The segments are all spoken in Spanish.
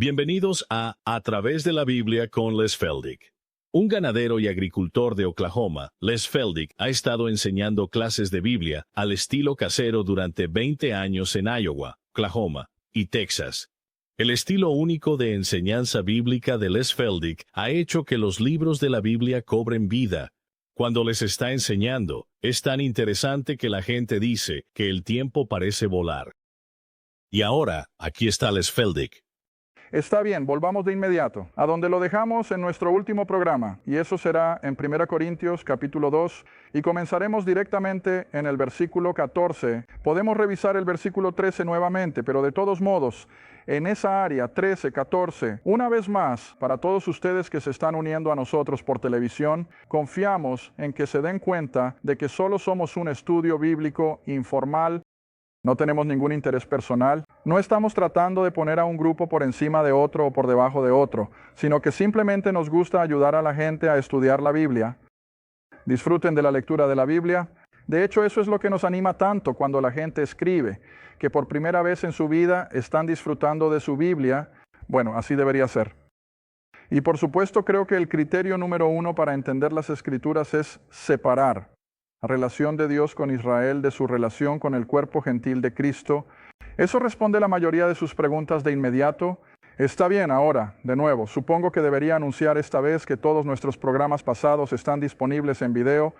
Bienvenidos A Través de la Biblia con Les Feldick. Un ganadero y agricultor de Oklahoma, Les Feldick ha estado enseñando clases de Biblia al estilo casero durante 20 años en Iowa, Oklahoma y Texas. El estilo único de enseñanza bíblica de Les Feldick ha hecho que los libros de la Biblia cobren vida. Cuando les está enseñando, es tan interesante que la gente dice que el tiempo parece volar. Y ahora, aquí está Les Feldick. Está bien, volvamos de inmediato a donde lo dejamos en nuestro último programa, y eso será en 1 Corintios capítulo 2, y comenzaremos directamente en el versículo 14. Podemos revisar el versículo 13 nuevamente, pero de todos modos, en esa área 13, 14, una vez más, para todos ustedes que se están uniendo a nosotros por televisión, confiamos en que se den cuenta de que solo somos un estudio bíblico informal. No tenemos ningún interés personal. No estamos tratando de poner a un grupo por encima de otro o por debajo de otro, sino que simplemente nos gusta ayudar a la gente a estudiar la Biblia. Disfruten de la lectura de la Biblia. De hecho, eso es lo que nos anima tanto cuando la gente escribe, que por primera vez en su vida están disfrutando de su Biblia. Bueno, así debería ser. Y por supuesto, creo que el criterio número 1 para entender las Escrituras es separar la relación de Dios con Israel de su relación con el cuerpo gentil de Cristo. Eso responde la mayoría de sus preguntas de inmediato. Está bien, ahora, de nuevo, supongo que debería anunciar esta vez que todos nuestros programas pasados están disponibles en video.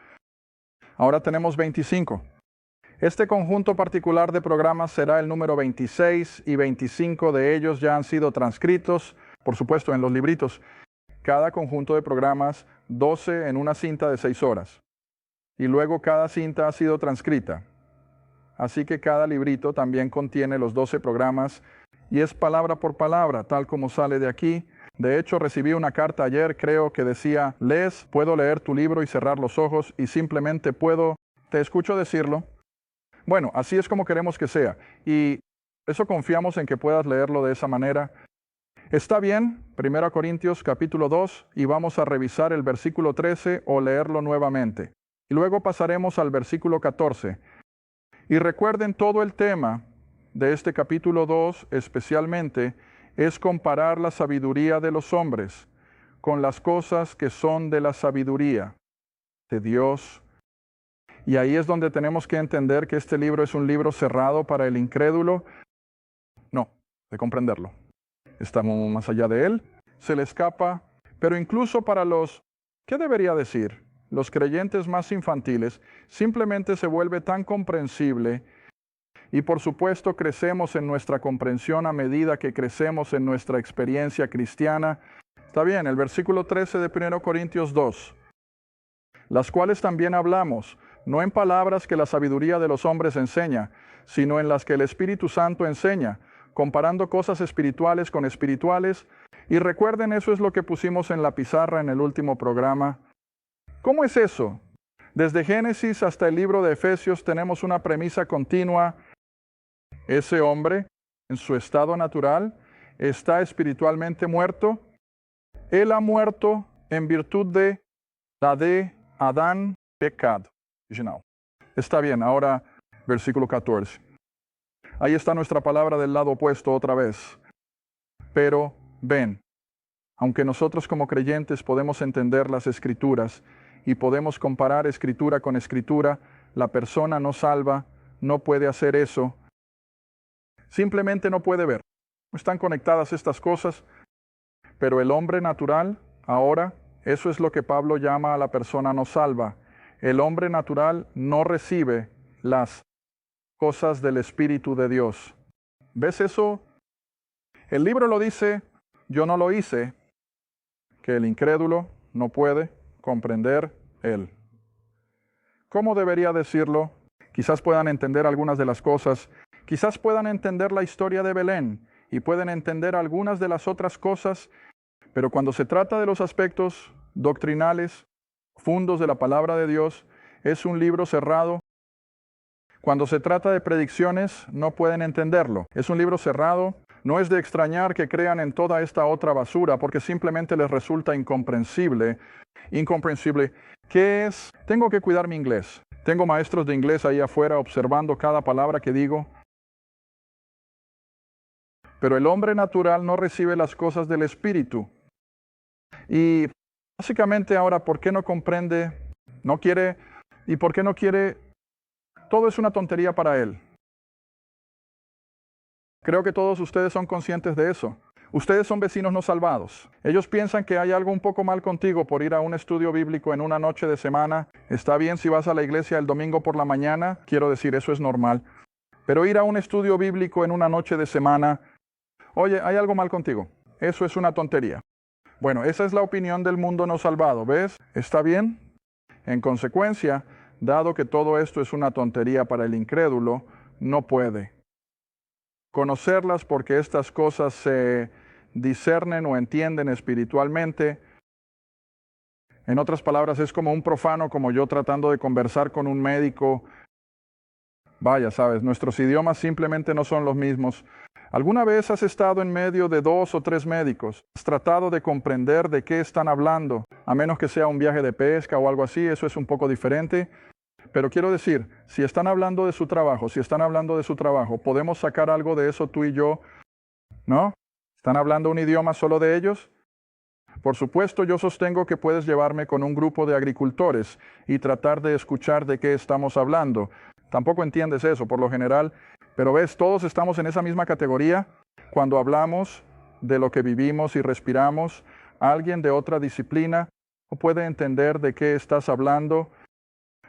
Ahora tenemos 25. Este conjunto particular de programas será el número 26 y 25 de ellos ya han sido transcritos, por supuesto, en los libritos. Cada conjunto de programas, 12 en una cinta de 6 horas. Y luego cada cinta ha sido transcrita. Así que cada librito también contiene los 12 programas y es palabra por palabra, tal como sale de aquí. De hecho, recibí una carta ayer, creo que decía, Les, puedo leer tu libro y cerrar los ojos y simplemente puedo, te escucho decirlo. Bueno, así es como queremos que sea y eso confiamos en que puedas leerlo de esa manera. Está bien, 1 Corintios capítulo 2 y vamos a revisar el versículo 13 o leerlo nuevamente. Y luego pasaremos al versículo 14. Y recuerden, todo el tema de este capítulo 2 especialmente es comparar la sabiduría de los hombres con las cosas que son de la sabiduría de Dios. Y ahí es donde tenemos que entender que este libro es un libro cerrado para el incrédulo. No, de comprenderlo. Estamos más allá de él, se le escapa, pero incluso para los, ¿qué debería decir? Los creyentes más infantiles, simplemente se vuelve tan comprensible y por supuesto crecemos en nuestra comprensión a medida que crecemos en nuestra experiencia cristiana. Está bien, el versículo 13 de 1 Corintios 2, las cuales también hablamos, no en palabras que la sabiduría de los hombres enseña, sino en las que el Espíritu Santo enseña, comparando cosas espirituales con espirituales. Y recuerden, eso es lo que pusimos en la pizarra en el último programa. ¿Cómo es eso? Desde Génesis hasta el libro de Efesios tenemos una premisa continua. Ese hombre, en su estado natural, está espiritualmente muerto. Él ha muerto en virtud de la de Adán, pecado original. Está bien, ahora versículo 14. Ahí está nuestra palabra del lado opuesto otra vez. Pero ven, aunque nosotros como creyentes podemos entender las Escrituras y podemos comparar Escritura con Escritura, la persona no salva, no puede hacer eso. Simplemente no puede ver. Están conectadas estas cosas, pero el hombre natural, ahora, eso es lo que Pablo llama a la persona no salva. El hombre natural no recibe las cosas del Espíritu de Dios. ¿Ves eso? El libro lo dice, yo no lo hice, que el incrédulo no puede comprender él. ¿Cómo debería decirlo? Quizás puedan entender algunas de las cosas, quizás puedan entender la historia de Belén y pueden entender algunas de las otras cosas, pero cuando se trata de los aspectos doctrinales, profundos de la palabra de Dios, es un libro cerrado. Cuando se trata de predicciones, no pueden entenderlo. Es un libro cerrado. No es de extrañar que crean en toda esta otra basura, porque simplemente les resulta incomprensible. Incomprensible. ¿Qué es? Tengo que cuidar mi inglés. Tengo maestros de inglés ahí afuera observando cada palabra que digo. pero el hombre natural no recibe las cosas del Espíritu. Y básicamente ahora, ¿por qué no comprende? No quiere, ¿y por qué no quiere? Todo es una tontería para él. Creo que todos ustedes son conscientes de eso. Ustedes son vecinos no salvados. Ellos piensan que hay algo un poco mal contigo por ir a un estudio bíblico en una noche de semana. Está bien si vas a la iglesia el domingo por la mañana, quiero decir, eso es normal. Pero ir a un estudio bíblico en una noche de semana, oye, hay algo mal contigo. Eso es una tontería. Bueno, esa es la opinión del mundo no salvado, ¿ves? ¿Está bien? En consecuencia, dado que todo esto es una tontería para el incrédulo, no puede conocerlas porque estas cosas se discernen o entienden espiritualmente. En otras palabras, es como un profano como yo tratando de conversar con un médico. Vaya, sabes, nuestros idiomas simplemente no son los mismos. ¿Alguna vez has estado en medio de 2 o 3 médicos? ¿Has tratado de comprender de qué están hablando? A menos que sea un viaje de pesca o algo así, eso es un poco diferente. Pero quiero decir, si están hablando de su trabajo, ¿podemos sacar algo de eso tú y yo? ¿No? ¿Están hablando un idioma solo de ellos? Por supuesto, yo sostengo que puedes llevarme con un grupo de agricultores y tratar de escuchar de qué estamos hablando. Tampoco entiendes eso por lo general, pero ves, todos estamos en esa misma categoría. Cuando hablamos de lo que vivimos y respiramos, alguien de otra disciplina no puede entender de qué estás hablando.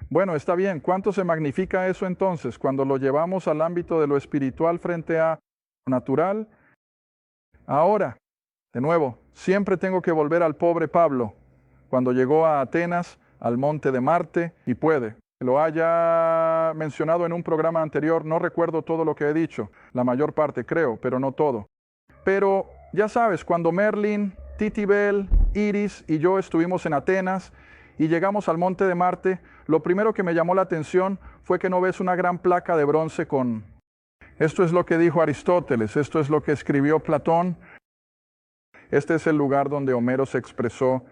Bueno, está bien. ¿Cuánto se magnifica eso entonces cuando lo llevamos al ámbito de lo espiritual frente a lo natural? Ahora, de nuevo, siempre tengo que volver al pobre Pablo, cuando llegó a Atenas, al monte de Marte, y puede. Lo haya mencionado en un programa anterior, no recuerdo todo lo que he dicho, la mayor parte creo, pero no todo. Pero ya sabes, cuando Merlin, Titibel, Iris y yo estuvimos en Atenas y llegamos al monte de Marte, lo primero que me llamó la atención fue que no ves una gran placa de bronce con... Esto es lo que dijo Aristóteles, esto es lo que escribió Platón. Este es el lugar donde Homero se expresó.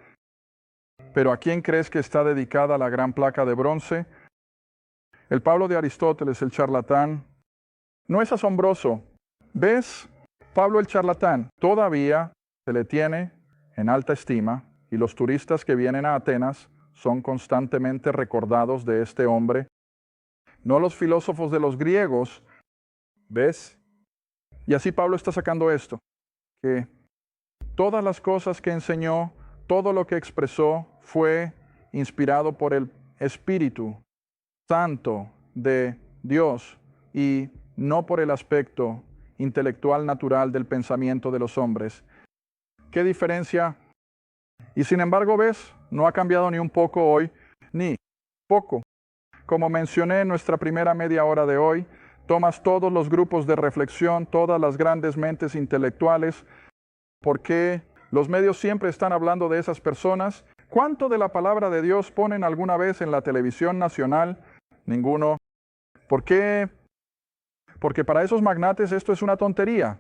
Pero ¿a quién crees que está dedicada la gran placa de bronce? El Pablo de Aristóteles, el charlatán. ¿No es asombroso? ¿Ves? Pablo el charlatán todavía se le tiene en alta estima y los turistas que vienen a Atenas son constantemente recordados de este hombre. No los filósofos de los griegos. ¿Ves? Y así Pablo está sacando esto, que todas las cosas que enseñó, todo lo que expresó fue inspirado por el Espíritu Santo de Dios y no por el aspecto intelectual natural del pensamiento de los hombres. ¿Qué diferencia? Y sin embargo, ¿ves? No ha cambiado ni un poco hoy, ni poco. Como mencioné en nuestra primera media hora de hoy, tomas todos los grupos de reflexión, todas las grandes mentes intelectuales. ¿Por qué los medios siempre están hablando de esas personas? ¿Cuánto de la palabra de Dios ponen alguna vez en la televisión nacional? Ninguno. ¿Por qué? Porque para esos magnates esto es una tontería.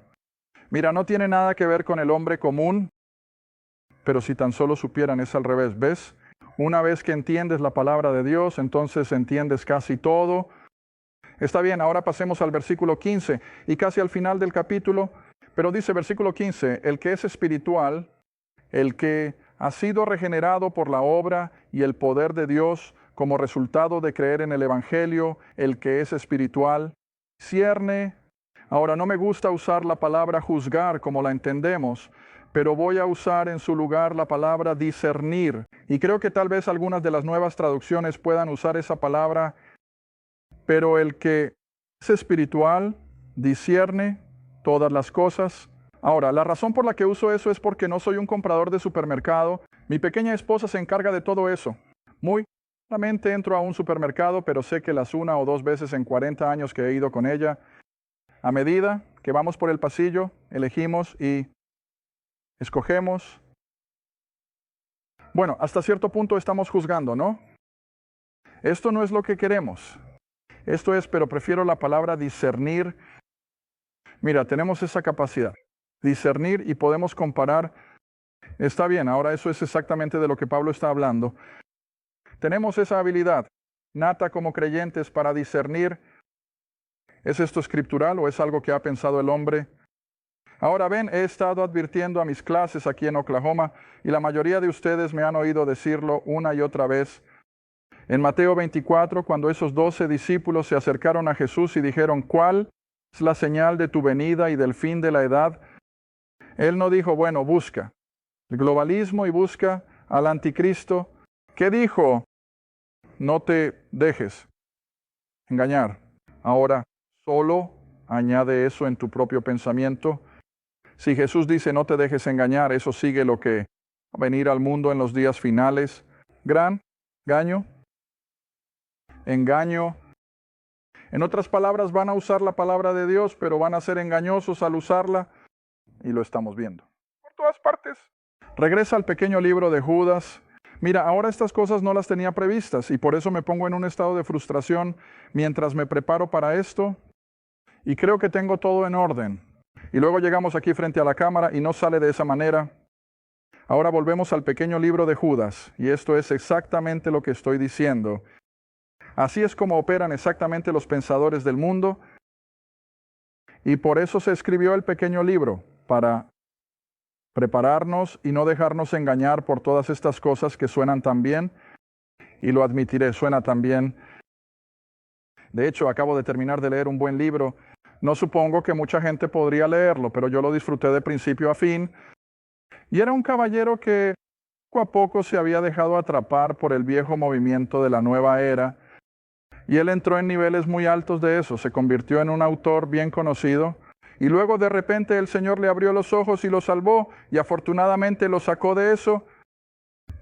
Mira, no tiene nada que ver con el hombre común, pero si tan solo supieran es al revés, ¿ves? Una vez que entiendes la palabra de Dios, entonces entiendes casi todo. Está bien, ahora pasemos al versículo 15 y casi al final del capítulo, pero dice versículo 15, el que es espiritual, el que ha sido regenerado por la obra y el poder de Dios como resultado de creer en el Evangelio, el que es espiritual, cierne. Ahora, no me gusta usar la palabra juzgar como la entendemos, pero voy a usar en su lugar la palabra discernir. Y creo que tal vez algunas de las nuevas traducciones puedan usar esa palabra, pero el que es espiritual discierne todas las cosas. Ahora, la razón por la que uso eso es porque no soy un comprador de supermercado. Mi pequeña esposa se encarga de todo eso. Muy raramente entro a un supermercado, pero sé que las 1 o 2 veces en 40 años que he ido con ella, a medida que vamos por el pasillo, elegimos y escogemos. Bueno, hasta cierto punto estamos juzgando, ¿no? Esto no es lo que queremos. Esto es, pero prefiero la palabra discernir. Mira, tenemos esa capacidad. Discernir y podemos comparar. Está bien, ahora eso es exactamente de lo que Pablo está hablando. Tenemos esa habilidad nata como creyentes para discernir. ¿Es esto escritural o es algo que ha pensado el hombre? Ahora ven, he estado advirtiendo a mis clases aquí en Oklahoma y la mayoría de ustedes me han oído decirlo una y otra vez. En Mateo 24, cuando esos 12 discípulos se acercaron a Jesús y dijeron, ¿cuál es la señal de tu venida y del fin de la edad? Él no dijo, bueno, busca el globalismo y busca al anticristo. ¿Qué dijo? No te dejes engañar. Ahora, solo añade eso en tu propio pensamiento. Si Jesús dice no te dejes engañar, eso sigue lo que va a venir al mundo en los días finales. Gran engaño. Engaño. En otras palabras, van a usar la palabra de Dios, pero van a ser engañosos al usarla. Y lo estamos viendo por todas partes. Regresa al pequeño libro de Judas. Mira, ahora estas cosas no las tenía previstas y por eso me pongo en un estado de frustración mientras me preparo para esto y creo que tengo todo en orden. Y luego llegamos aquí frente a la cámara y no sale de esa manera. Ahora volvemos al pequeño libro de Judas y esto es exactamente lo que estoy diciendo. Así es como operan exactamente los pensadores del mundo y por eso se escribió el pequeño libro, para prepararnos y no dejarnos engañar por todas estas cosas que suenan tan bien, y lo admitiré, suena tan bien. De hecho, acabo de terminar de leer un buen libro. No supongo que mucha gente podría leerlo, pero yo lo disfruté de principio a fin. Y era un caballero que poco a poco se había dejado atrapar por el viejo movimiento de la nueva era, y él entró en niveles muy altos de eso, se convirtió en un autor bien conocido. Y luego de repente el Señor le abrió los ojos y lo salvó, y afortunadamente lo sacó de eso.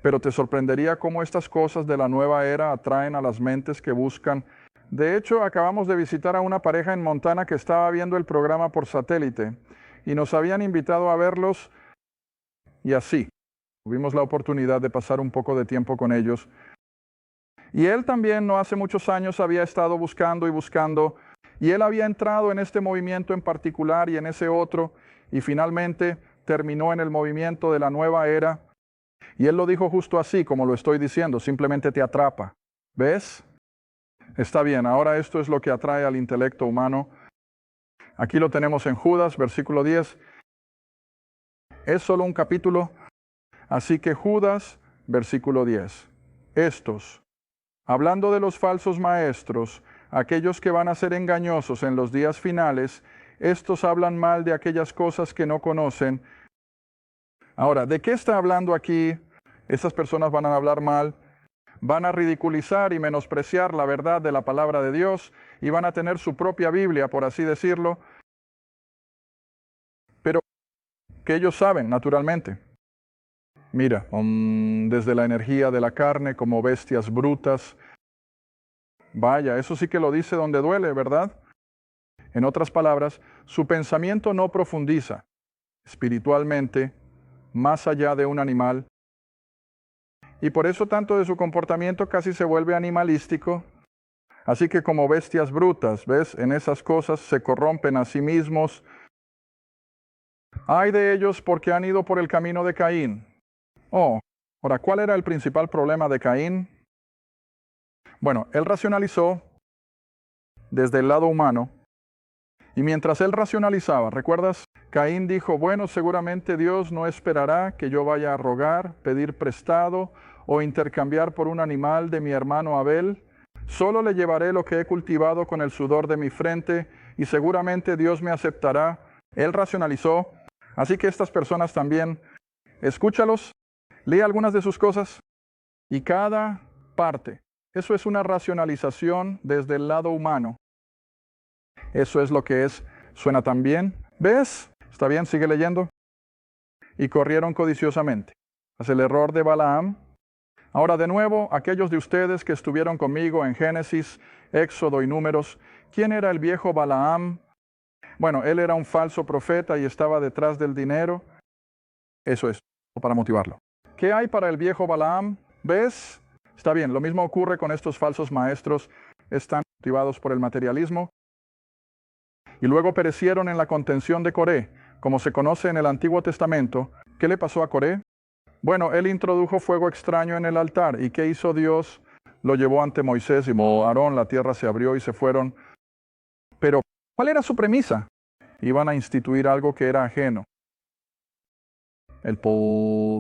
Pero te sorprendería cómo estas cosas de la nueva era atraen a las mentes que buscan. De hecho, acabamos de visitar a una pareja en Montana que estaba viendo el programa por satélite, y nos habían invitado a verlos, y así, tuvimos la oportunidad de pasar un poco de tiempo con ellos. Y él también no hace muchos años había estado buscando y buscando, y él había entrado en este movimiento en particular y en ese otro, y finalmente terminó en el movimiento de la nueva era. Y él lo dijo justo así, como lo estoy diciendo, simplemente te atrapa. ¿Ves? Está bien, ahora esto es lo que atrae al intelecto humano. Aquí lo tenemos en Judas, versículo 10. Es solo un capítulo, así que Judas, versículo 10. Estos, hablando de los falsos maestros, aquellos que van a ser engañosos en los días finales, estos hablan mal de aquellas cosas que no conocen. Ahora, ¿de qué está hablando aquí? Estas personas van a hablar mal, van a ridiculizar y menospreciar la verdad de la palabra de Dios y van a tener su propia Biblia, por así decirlo, pero que ellos saben, naturalmente. Mira, desde la energía de la carne como bestias brutas. Vaya, eso sí que lo dice donde duele, ¿verdad? En otras palabras, su pensamiento no profundiza espiritualmente más allá de un animal. Y por eso tanto de su comportamiento casi se vuelve animalístico. Así que como bestias brutas, ¿ves? En esas cosas se corrompen a sí mismos. Ay de ellos porque han ido por el camino de Caín. Oh, ahora, ¿cuál era el principal problema de Caín? Bueno, él racionalizó desde el lado humano. Y mientras él racionalizaba, ¿recuerdas? Caín dijo, bueno, seguramente Dios no esperará que yo vaya a rogar, pedir prestado o intercambiar por un animal de mi hermano Abel. Solo le llevaré lo que he cultivado con el sudor de mi frente y seguramente Dios me aceptará. Él racionalizó. Así que estas personas también, escúchalos, lee algunas de sus cosas y cada parte. Eso es una racionalización desde el lado humano. Eso es lo que es. Suena tan bien. ¿Ves? Está bien, sigue leyendo. Y corrieron codiciosamente. Es el error de Balaam. Ahora de nuevo, aquellos de ustedes que estuvieron conmigo en Génesis, Éxodo y Números, ¿quién era el viejo Balaam? Bueno, él era un falso profeta y estaba detrás del dinero. Eso es, para motivarlo. ¿Qué hay para el viejo Balaam? ¿Ves? Está bien, lo mismo ocurre con estos falsos maestros. Están motivados por el materialismo. Y luego perecieron en la contención de Coré, como se conoce en el Antiguo Testamento. ¿Qué le pasó a Coré? Bueno, él introdujo fuego extraño en el altar. ¿Y qué hizo Dios? Lo llevó ante Moisés y Aarón, la tierra se abrió y se fueron. Pero, ¿cuál era su premisa? Iban a instituir algo que era ajeno. El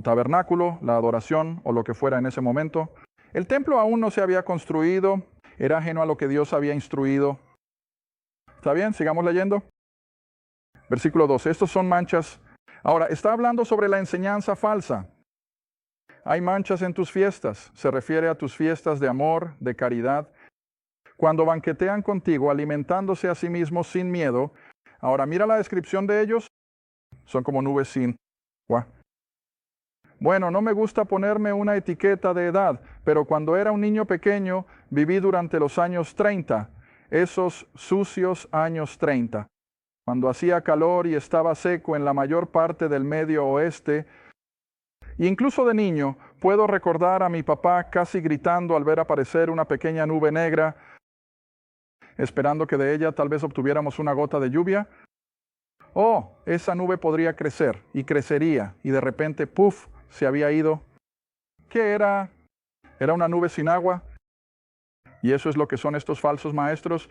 tabernáculo, la adoración o lo que fuera en ese momento. El templo aún no se había construido, era ajeno a lo que Dios había instruido. ¿Está bien? Sigamos leyendo. Versículo 12. Estos son manchas. Ahora, está hablando sobre la enseñanza falsa. Hay manchas en tus fiestas. Se refiere a tus fiestas de amor, de caridad. Cuando banquetean contigo, alimentándose a sí mismos sin miedo. Ahora, mira la descripción de ellos. Son como nubes sin agua. Bueno, no me gusta ponerme una etiqueta de edad, pero cuando era un niño pequeño, viví durante los años 30, esos sucios años 30, cuando hacía calor y estaba seco en la mayor parte del Medio Oeste. Incluso de niño, puedo recordar a mi papá casi gritando al ver aparecer una pequeña nube negra, esperando que de ella tal vez obtuviéramos una gota de lluvia. Oh, esa nube podría crecer y crecería, y de repente, ¡puf!, se había ido. ¿Qué era? Era una nube sin agua. Y eso es lo que son estos falsos maestros.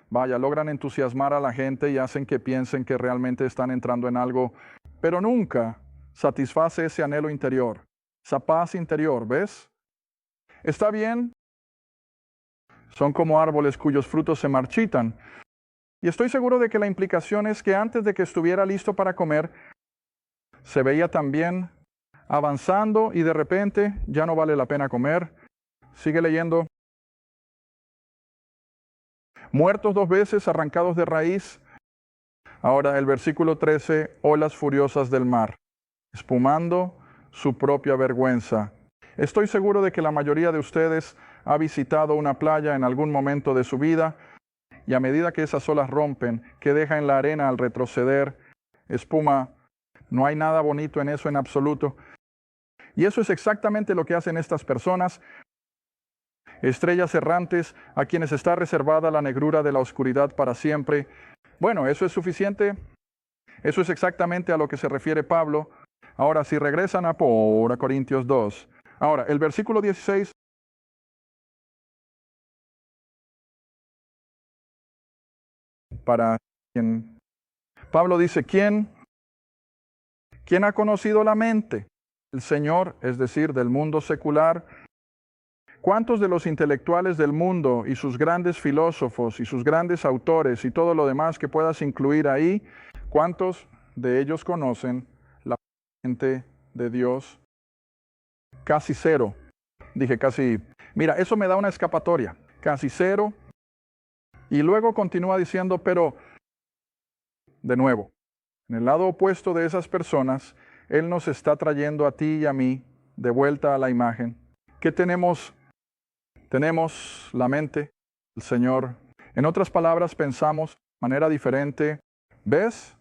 Vaya, logran entusiasmar a la gente y hacen que piensen que realmente están entrando en algo, pero nunca satisface ese anhelo interior, esa paz interior, ¿ves? Está bien, son como árboles cuyos frutos se marchitan. Y estoy seguro de que la implicación es que antes de que estuviera listo para comer, se veía también avanzando y de repente ya no vale la pena comer. Sigue leyendo. Muertos 2 veces, arrancados de raíz. Ahora el versículo 13, olas furiosas del mar, espumando su propia vergüenza. Estoy seguro de que la mayoría de ustedes ha visitado una playa en algún momento de su vida, y a medida que esas olas rompen, que deja en la arena al retroceder, espuma, no hay nada bonito en eso en absoluto. Y eso es exactamente lo que hacen estas personas, estrellas errantes a quienes está reservada la negrura de la oscuridad para siempre. Bueno, ¿eso es suficiente? Eso es exactamente a lo que se refiere Pablo. Ahora, si regresan a Corintios 2. Ahora, el versículo 16. Para quien Pablo dice, ¿quién ha conocido la mente? El Señor, es decir, del mundo secular. ¿Cuántos de los intelectuales del mundo y sus grandes filósofos y sus grandes autores y todo lo demás que puedas incluir ahí, cuántos de ellos conocen la mente de Dios? Casi cero. Dije casi. Mira, eso me da una escapatoria. Casi cero. Y luego continúa diciendo, pero, de nuevo, en el lado opuesto de esas personas, Él nos está trayendo a ti y a mí de vuelta a la imagen. ¿Qué tenemos? Tenemos la mente del Señor. En otras palabras, pensamos de manera diferente. ¿Ves?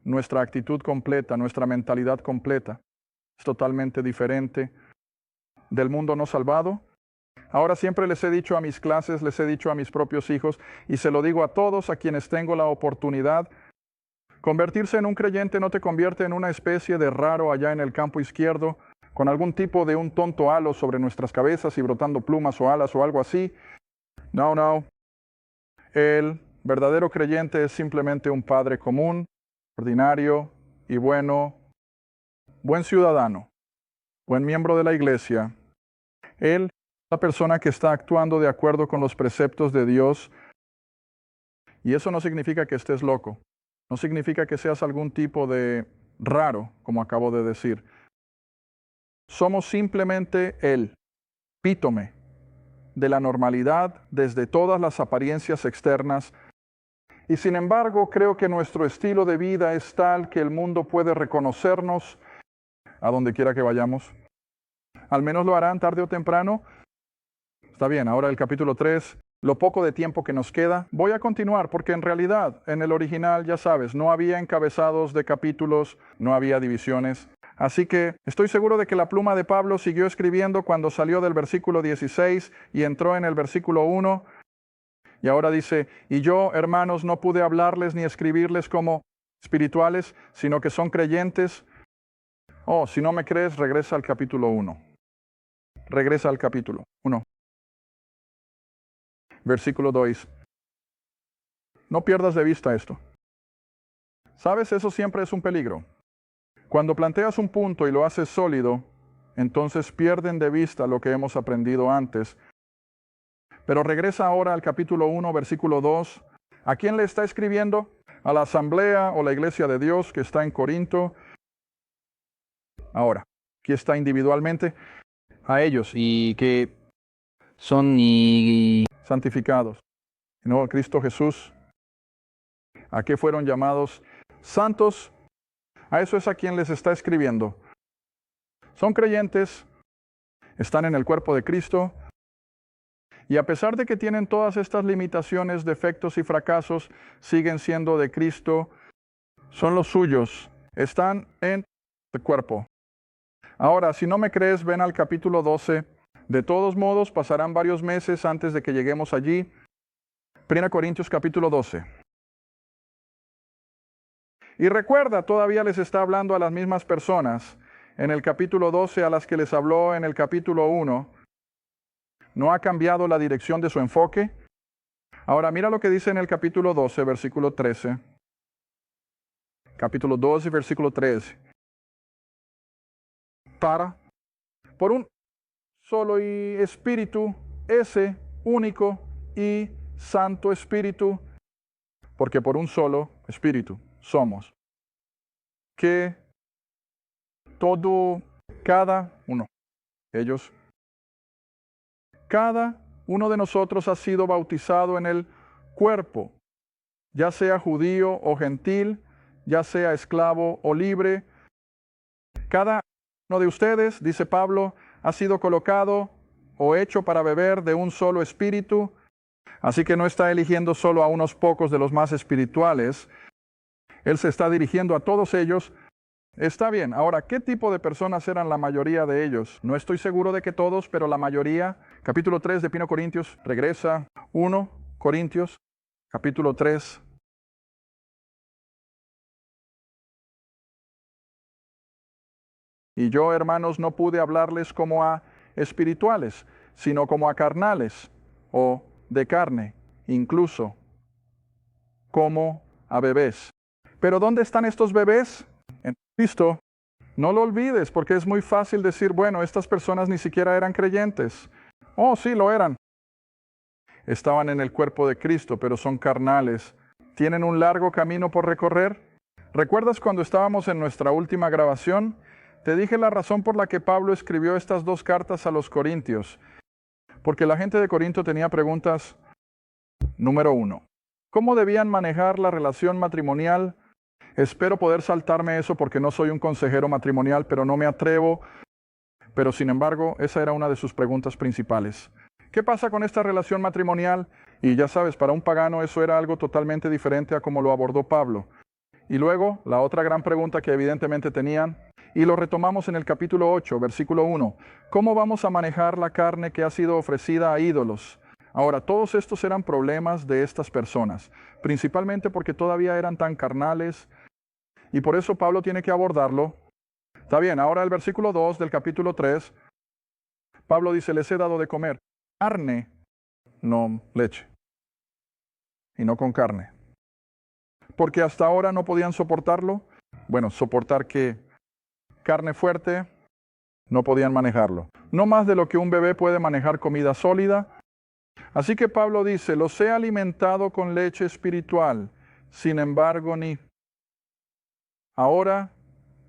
Nuestra actitud completa, nuestra mentalidad completa es totalmente diferente del mundo no salvado. Ahora siempre les he dicho a mis clases, les he dicho a mis propios hijos, y se lo digo a todos a quienes tengo la oportunidad, convertirse en un creyente no te convierte en una especie de raro allá en el campo izquierdo, con algún tipo de un tonto halo sobre nuestras cabezas y brotando plumas o alas o algo así. No. El verdadero creyente es simplemente un padre común, ordinario y bueno, buen ciudadano, buen miembro de la iglesia. Él es la persona que está actuando de acuerdo con los preceptos de Dios. Y eso no significa que estés loco. No significa que seas algún tipo de raro, como acabo de decir. Somos simplemente el epítome de la normalidad desde todas las apariencias externas. Y sin embargo, creo que nuestro estilo de vida es tal que el mundo puede reconocernos a donde quiera que vayamos. Al menos lo harán tarde o temprano. Está bien, ahora el capítulo 3, lo poco de tiempo que nos queda. Voy a continuar porque en realidad en el original, ya sabes, no había encabezados de capítulos, no había divisiones. Así que estoy seguro de que la pluma de Pablo siguió escribiendo cuando salió del versículo 16 y entró en el versículo 1. Y ahora dice, y yo, hermanos, no pude hablarles ni escribirles como espirituales, sino que son creyentes. Oh, si no me crees, regresa al capítulo 1. Regresa al capítulo 1. Versículo 2. No pierdas de vista esto. ¿Sabes? Eso siempre es un peligro. Cuando planteas un punto y lo haces sólido, entonces pierden de vista lo que hemos aprendido antes. Pero regresa ahora al capítulo 1, versículo 2. ¿A quién le está escribiendo? A la asamblea o la iglesia de Dios que está en Corinto. Ahora, aquí está individualmente. A ellos y que son santificados. No, Cristo Jesús. ¿A qué fueron llamados santos? A eso es a quien les está escribiendo. Son creyentes, están en el cuerpo de Cristo, y a pesar de que tienen todas estas limitaciones, defectos y fracasos, siguen siendo de Cristo, son los suyos, están en el cuerpo. Ahora, si no me crees, ven al capítulo 12. De todos modos, pasarán varios meses antes de que lleguemos allí. 1 Corintios capítulo 12. Y recuerda, todavía les está hablando a las mismas personas en el capítulo 12 a las que les habló en el capítulo 1. No ha cambiado la dirección de su enfoque. Ahora mira lo que dice en el capítulo 12, versículo 13. Capítulo 12, versículo 13. Por un solo y espíritu, ese único y santo espíritu, porque por un solo espíritu somos. Que cada uno de nosotros ha sido bautizado en el cuerpo, ya sea judío o gentil, ya sea esclavo o libre. Cada uno de ustedes, dice Pablo, ha sido colocado o hecho para beber de un solo espíritu. Así que no está eligiendo solo a unos pocos de los más espirituales. Él se está dirigiendo a todos ellos. Está bien. Ahora, ¿qué tipo de personas eran la mayoría de ellos? No estoy seguro de que todos, pero la mayoría. Capítulo 3 de 1 Corintios, regresa 1 Corintios, capítulo 3. Y yo, hermanos, no pude hablarles como a espirituales, sino como a carnales, o de carne, incluso como a bebés. Pero ¿dónde están estos bebés? En Cristo. No lo olvides, porque es muy fácil decir, bueno, estas personas ni siquiera eran creyentes. Oh, sí, lo eran. Estaban en el cuerpo de Cristo, pero son carnales. ¿Tienen un largo camino por recorrer? ¿Recuerdas cuando estábamos en nuestra última grabación? Te dije la razón por la que Pablo escribió estas dos cartas a los Corintios. Porque la gente de Corinto tenía preguntas. Número 1. ¿Cómo debían manejar la relación matrimonial? Espero poder saltarme eso porque no soy un consejero matrimonial, pero no me atrevo. Pero sin embargo, esa era una de sus preguntas principales. ¿Qué pasa con esta relación matrimonial? Y ya sabes, para un pagano eso era algo totalmente diferente a como lo abordó Pablo. Y luego, la otra gran pregunta que evidentemente tenían, y lo retomamos en el capítulo 8, versículo 1. ¿Cómo vamos a manejar la carne que ha sido ofrecida a ídolos? Ahora, todos estos eran problemas de estas personas, principalmente porque todavía eran tan carnales, y por eso Pablo tiene que abordarlo. Está bien, ahora el versículo 2 del capítulo 3, Pablo dice, les he dado de comer carne, no leche, y no con carne. Porque hasta ahora no podían soportarlo. Bueno, soportar que carne fuerte, no podían manejarlo. No más de lo que un bebé puede manejar comida sólida. Así que Pablo dice, los he alimentado con leche espiritual, sin embargo ni ahora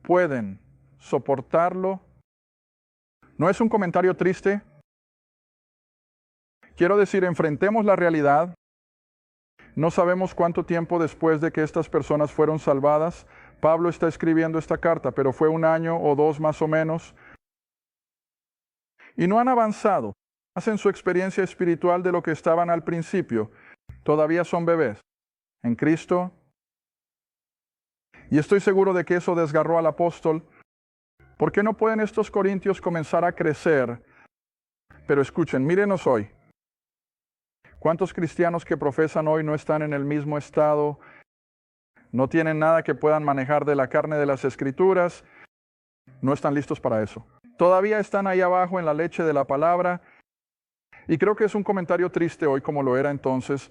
pueden soportarlo. ¿No es un comentario triste? Quiero decir, enfrentemos la realidad. No sabemos cuánto tiempo después de que estas personas fueron salvadas, Pablo está escribiendo esta carta, pero fue 1 año o 2 más o menos. Y no han avanzado. Hacen su experiencia espiritual de lo que estaban al principio. Todavía son bebés en Cristo. Y estoy seguro de que eso desgarró al apóstol. ¿Por qué no pueden estos corintios comenzar a crecer? Pero escuchen, mírenos hoy. ¿Cuántos cristianos que profesan hoy no están en el mismo estado? No tienen nada que puedan manejar de la carne de las Escrituras. No están listos para eso. Todavía están ahí abajo en la leche de la palabra. Y creo que es un comentario triste hoy como lo era entonces.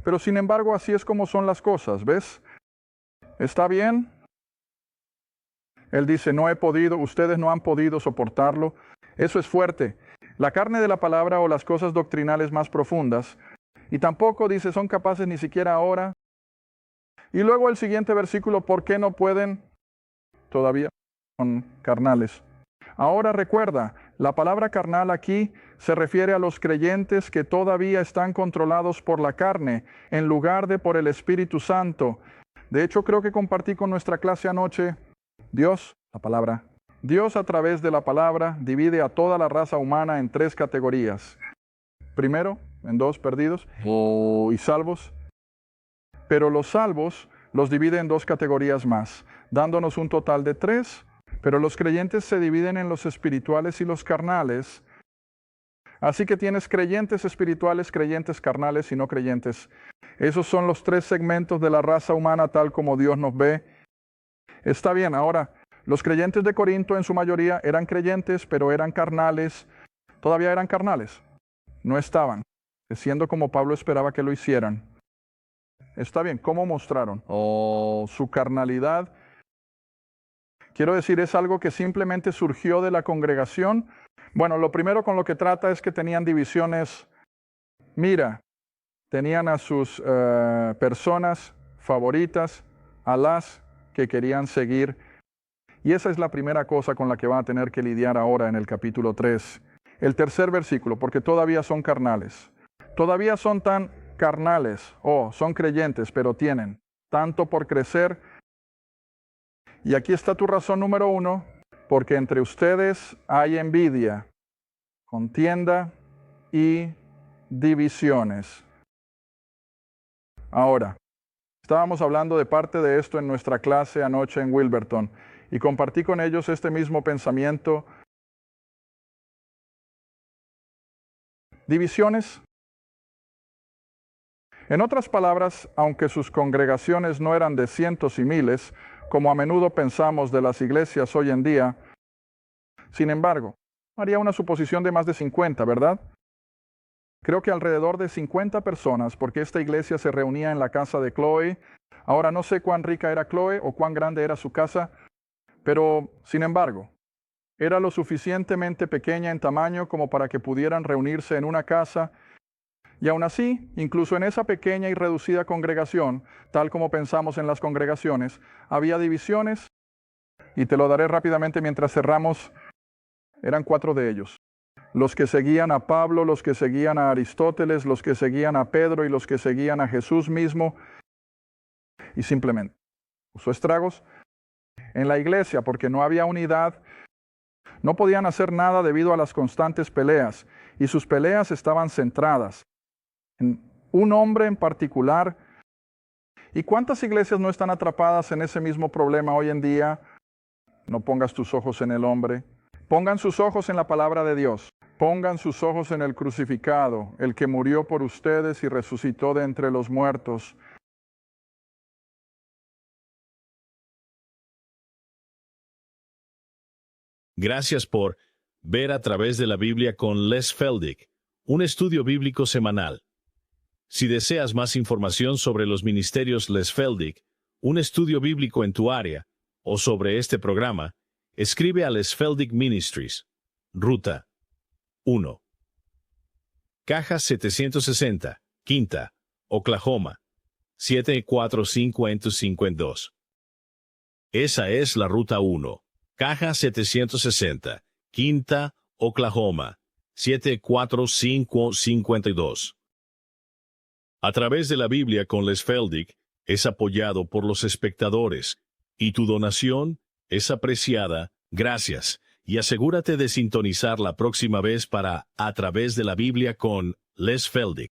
Pero sin embargo así es como son las cosas, ¿ves? ¿Está bien? Él dice, no he podido, ustedes no han podido soportarlo. Eso es fuerte. La carne de la palabra o las cosas doctrinales más profundas. Y tampoco dice, son capaces ni siquiera ahora. Y luego el siguiente versículo, ¿por qué no pueden? Todavía son carnales. Ahora recuerda, la palabra carnal aquí se refiere a los creyentes que todavía están controlados por la carne, en lugar de por el Espíritu Santo. De hecho, creo que compartí con nuestra clase anoche, Dios, la palabra. Dios a través de la palabra divide a toda la raza humana en 3 categorías. Primero, en 2 perdidos y salvos. Pero los salvos los divide en 2 categorías más, dándonos un total de 3. Pero los creyentes se dividen en los espirituales y los carnales. Así que tienes creyentes espirituales, creyentes carnales y no creyentes. Esos son los 3 segmentos de la raza humana tal como Dios nos ve. Está bien, ahora, los creyentes de Corinto en su mayoría eran creyentes, pero eran carnales. Todavía eran carnales. No estaban, siendo como Pablo esperaba que lo hicieran. Está bien, ¿cómo mostraron? Su carnalidad. Quiero decir, ¿es algo que simplemente surgió de la congregación? Bueno, lo primero con lo que trata es que tenían divisiones. Mira, tenían a sus personas favoritas, a las que querían seguir. Y esa es la primera cosa con la que van a tener que lidiar ahora en el capítulo 3. El tercer versículo, porque todavía son carnales. Todavía son tan carnales, son creyentes, pero tienen tanto por crecer. Y aquí está tu razón número 1, porque entre ustedes hay envidia, contienda y divisiones. Ahora, estábamos hablando de parte de esto en nuestra clase anoche en Wilberton, y compartí con ellos este mismo pensamiento. Divisiones. En otras palabras, aunque sus congregaciones no eran de cientos y miles, como a menudo pensamos de las iglesias hoy en día, sin embargo, haría una suposición de más de 50, ¿verdad? Creo que alrededor de 50 personas, porque esta iglesia se reunía en la casa de Chloe. Ahora no sé cuán rica era Chloe o cuán grande era su casa, pero, sin embargo, era lo suficientemente pequeña en tamaño como para que pudieran reunirse en una casa. Y aún así, incluso en esa pequeña y reducida congregación, tal como pensamos en las congregaciones, había divisiones, y te lo daré rápidamente mientras cerramos. Eran 4 de ellos. Los que seguían a Pablo, los que seguían a Aristóteles, los que seguían a Pedro y los que seguían a Jesús mismo. Y simplemente causó estragos en la iglesia porque no había unidad. No podían hacer nada debido a las constantes peleas, y sus peleas estaban centradas en un hombre en particular. ¿Y cuántas iglesias no están atrapadas en ese mismo problema hoy en día? No pongas tus ojos en el hombre. Pongan sus ojos en la palabra de Dios. Pongan sus ojos en el crucificado, el que murió por ustedes y resucitó de entre los muertos. Gracias por ver a través de la Biblia con Les Feldick, un estudio bíblico semanal. Si deseas más información sobre los ministerios Les Feldick, un estudio bíblico en tu área, o sobre este programa, escribe a Les Feldick Ministries. Ruta 1. Caja 760, Quinta, Oklahoma, 74552. Esa es la Ruta 1. Caja 760, Quinta, Oklahoma, 74552. A través de la Biblia con Les Feldick es apoyado por los espectadores, y tu donación es apreciada. Gracias, y asegúrate de sintonizar la próxima vez para A través de la Biblia con Les Feldick.